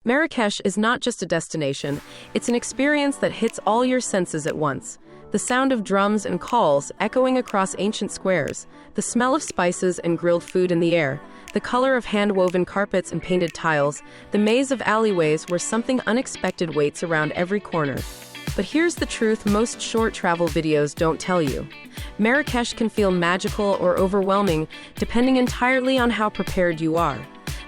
Marrakech is not just a destination, it's an experience that hits all your senses at once. The sound of drums and calls echoing across ancient squares, the smell of spices and grilled food in the air, the color of hand-woven carpets and painted tiles, the maze of alleyways where something unexpected waits around every corner. But here's the truth most short travel videos don't tell you. Marrakech can feel magical or overwhelming, depending entirely on how prepared you are.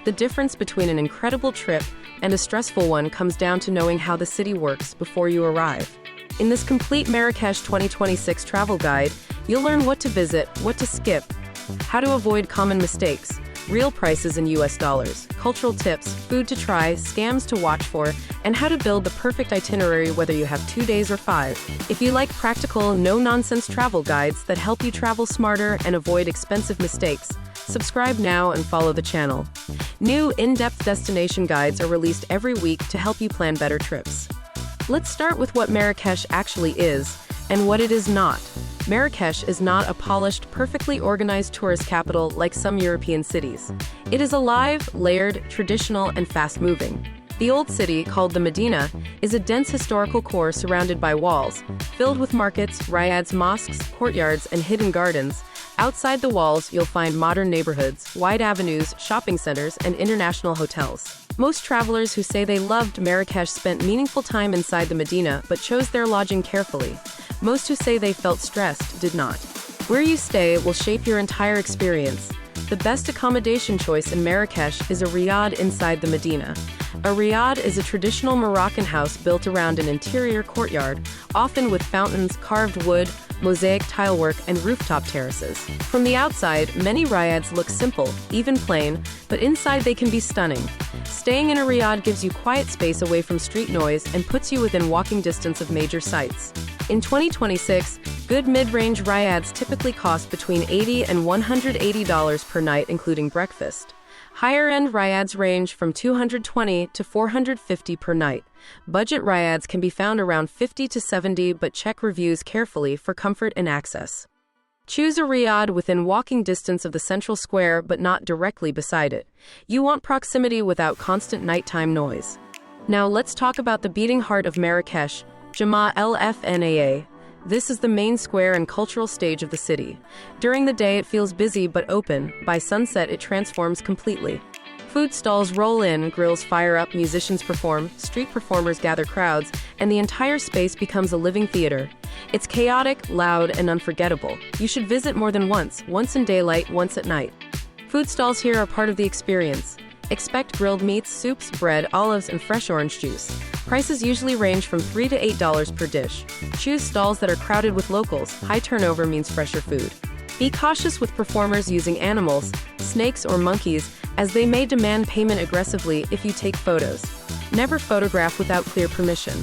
The difference between an incredible trip and a stressful one comes down to knowing how the city works before you arrive. In this complete Marrakech 2026 travel guide, you'll learn what to visit, what to skip, how to avoid common mistakes, real prices in US dollars, cultural tips, food to try, scams to watch for, and how to build the perfect itinerary whether you have 2 days or 5. If you like practical, no-nonsense travel guides that help you travel smarter and avoid expensive mistakes, subscribe now and follow the channel. New, in-depth destination guides are released every week to help you plan better trips. Let's start with what Marrakech actually is and what it is not. Marrakech is not a polished, perfectly organized tourist capital like some European cities. It is alive, layered, traditional, and fast-moving. The old city, called the Medina, is a dense historical core surrounded by walls, filled with markets, Riads, mosques, courtyards, and hidden gardens. Outside the walls, you'll find modern neighborhoods, wide avenues, shopping centers, and international hotels. Most travelers who say they loved Marrakech spent meaningful time inside the Medina but chose their lodging carefully. Most who say they felt stressed did not. Where you stay will shape your entire experience. The best accommodation choice in Marrakech is a riad inside the Medina. A riad is a traditional Moroccan house built around an interior courtyard, often with fountains, carved wood, mosaic tilework, and rooftop terraces. From the outside, many riads look simple, even plain, but inside they can be stunning. Staying in a riad gives you quiet space away from street noise and puts you within walking distance of major sites. In 2026, good mid-range riads typically cost between $80 and $180 per night, including breakfast. Higher-end riads range from $220 to $450 per night. Budget riads can be found around $50 to $70, but check reviews carefully for comfort and access. Choose a riad within walking distance of the central square, but not directly beside it. You want proximity without constant nighttime noise. Now let's talk about the beating heart of Marrakech, Jama El Fnaa. This is the main square and cultural stage of the city. During the day it feels busy but open. By sunset it transforms completely. Food stalls roll in, grills fire up, musicians perform, street performers gather crowds, and the entire space becomes a living theater. It's chaotic, loud, and unforgettable. You should visit more than once in daylight, once at night. Food stalls here are part of the experience. Expect grilled meats, soups, bread, olives, and fresh orange juice. Prices usually range from $3 to $8 per dish. Choose stalls that are crowded with locals. High turnover means fresher food. Be cautious with performers using animals, snakes, or monkeys, as they may demand payment aggressively if you take photos. Never photograph without clear permission.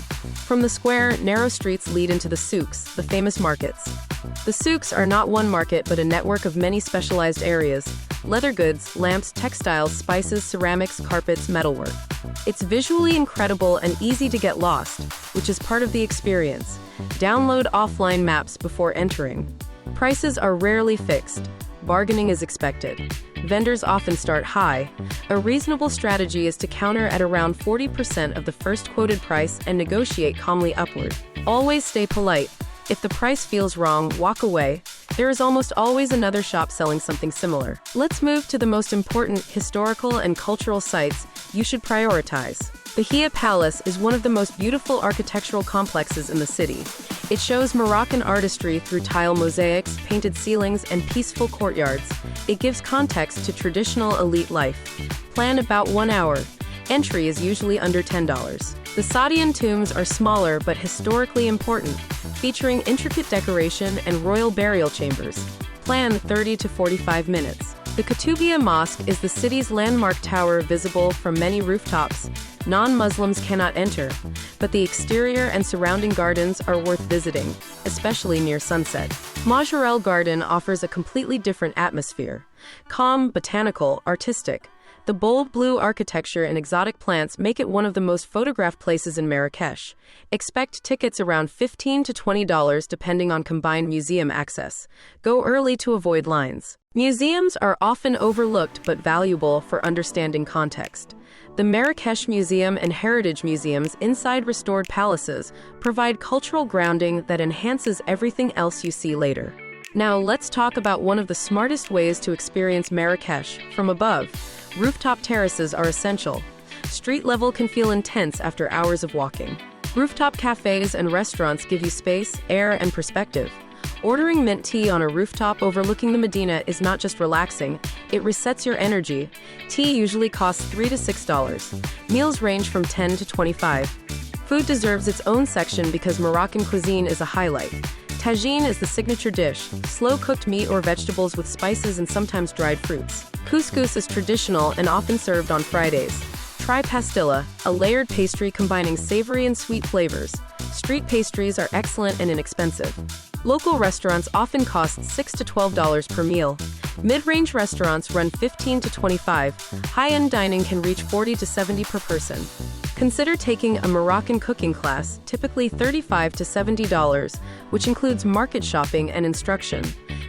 From the square, narrow streets lead into the souks, the famous markets. The souks are not one market but a network of many specialized areas: leather goods, lamps, textiles, spices, ceramics, carpets, metalwork. It's visually incredible and easy to get lost, which is part of the experience. Download offline maps before entering. Prices are rarely fixed. Bargaining is expected. Vendors often start high. A reasonable strategy is to counter at around 40% of the first quoted price and negotiate calmly upward. Always stay polite. If the price feels wrong, walk away. There is almost always another shop selling something similar. Let's move to the most important historical and cultural sites you should prioritize. The Hia Palace is one of the most beautiful architectural complexes in the city. It shows Moroccan artistry through tile mosaics, painted ceilings, and peaceful courtyards. It gives context to traditional elite life. Plan about 1 hour. Entry is usually under $10. The Saadian tombs are smaller but historically important, featuring intricate decoration and royal burial chambers. Plan 30 to 45 minutes. The Koutoubia Mosque is the city's landmark tower visible from many rooftops. Non-Muslims cannot enter, but the exterior and surrounding gardens are worth visiting, especially near sunset. Majorelle Garden offers a completely different atmosphere. Calm, botanical, artistic. The bold blue architecture and exotic plants make it one of the most photographed places in Marrakech. Expect tickets around $15 to $20 depending on combined museum access. Go early to avoid lines. Museums are often overlooked but valuable for understanding context. The Marrakech Museum and Heritage Museums inside restored palaces provide cultural grounding that enhances everything else you see later. Now let's talk about one of the smartest ways to experience Marrakech from above. Rooftop terraces are essential. Street level can feel intense after hours of walking. Rooftop cafes and restaurants give you space, air, and perspective. Ordering mint tea on a rooftop overlooking the Medina is not just relaxing, it resets your energy. Tea usually costs $3 to $6. Meals range from $10 to $25. Food deserves its own section because Moroccan cuisine is a highlight. Tagine is the signature dish, slow-cooked meat or vegetables with spices and sometimes dried fruits. Couscous is traditional and often served on Fridays. Try pastilla, a layered pastry combining savory and sweet flavors. Street pastries are excellent and inexpensive. Local restaurants often cost $6 to $12 per meal. Mid-range restaurants run $15 to $25. High-end dining can reach $40 to $70 per person. Consider taking a Moroccan cooking class, typically $35 to $70, which includes market shopping and instruction.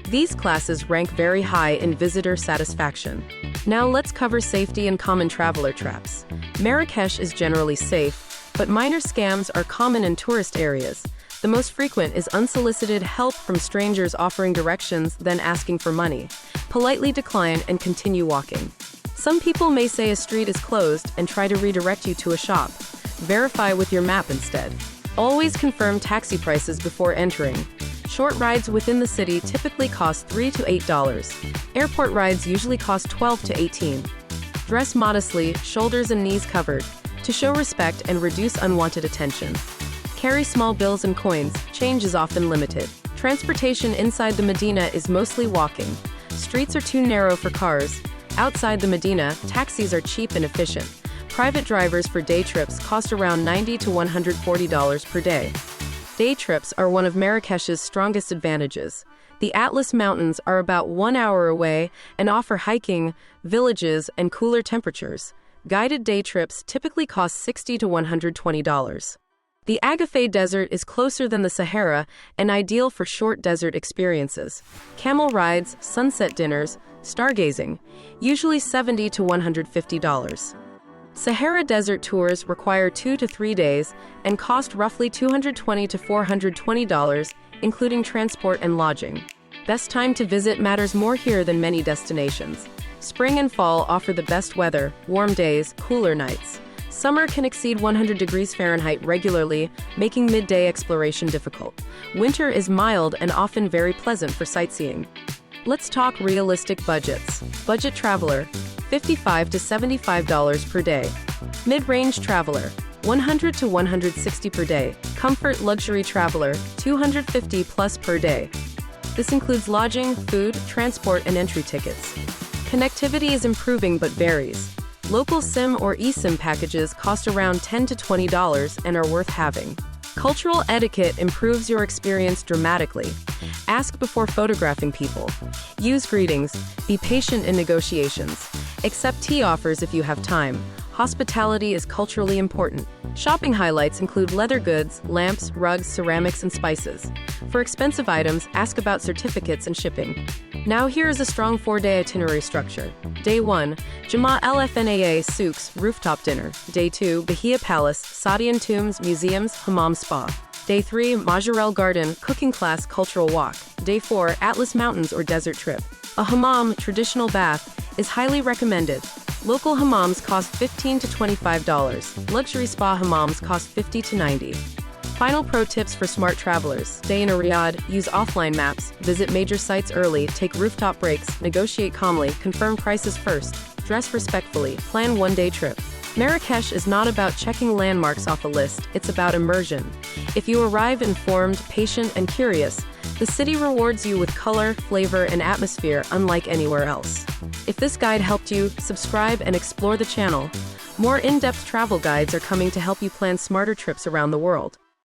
These classes rank very high in visitor satisfaction. Now let's cover safety and common traveler traps. Marrakech is generally safe, but minor scams are common in tourist areas. The most frequent is unsolicited help from strangers offering directions, then asking for money. Politely decline and continue walking. Some people may say a street is closed and try to redirect you to a shop. Verify with your map instead. Always confirm taxi prices before entering. Short rides within the city typically cost $3 to $8. Airport rides usually cost $12 to $18. Dress modestly, shoulders and knees covered, to show respect and reduce unwanted attention. Carry small bills and coins, change is often limited. Transportation inside the Medina is mostly walking. Streets are too narrow for cars. Outside the Medina, taxis are cheap and efficient. Private drivers for day trips cost around $90 to $140 per day. Day trips are one of Marrakech's strongest advantages. The Atlas Mountains are about 1 hour away and offer hiking, villages, and cooler temperatures. Guided day trips typically cost $60 to $120. The Agafay Desert is closer than the Sahara and ideal for short desert experiences. Camel rides, sunset dinners, stargazing, usually $70 to $150. Sahara Desert tours require 2 to 3 days and cost roughly $220 to $420, including transport and lodging. Best time to visit matters more here than many destinations. Spring and fall offer the best weather, warm days, cooler nights. Summer can exceed 100 degrees Fahrenheit regularly, making midday exploration difficult. Winter is mild and often very pleasant for sightseeing. Let's talk realistic budgets. Budget traveler, $55 to $75 per day. Mid-range traveler, $100 to $160 per day. Comfort luxury traveler, $250 plus per day. This includes lodging, food, transport, and entry tickets. Connectivity is improving but varies. Local SIM or eSIM packages cost around $10 to $20 and are worth having. Cultural etiquette improves your experience dramatically. Ask before photographing people. Use greetings. Be patient in negotiations. Accept tea offers if you have time. Hospitality is culturally important. Shopping highlights include leather goods, lamps, rugs, ceramics, and spices. For expensive items, ask about certificates and shipping. Now here is a strong 4-day itinerary structure. Day 1, Jama El Fnaa Souks, rooftop dinner. Day 2, Bahia Palace, Saadian tombs, museums, hammam spa. Day 3, Majorelle Garden, cooking class, cultural walk. Day 4, Atlas Mountains or desert trip. A hammam, traditional bath, is highly recommended. Local hammams cost $15 to $25. Luxury spa hammams cost $50 to $90. Final pro tips for smart travelers. Stay in a riad, use offline maps, visit major sites early, take rooftop breaks, negotiate calmly, confirm prices first, dress respectfully, plan one-day trip. Marrakech is not about checking landmarks off a list, it's about immersion. If you arrive informed, patient, and curious, the city rewards you with color, flavor, and atmosphere unlike anywhere else. If this guide helped you, subscribe and explore the channel. More in-depth travel guides are coming to help you plan smarter trips around the world.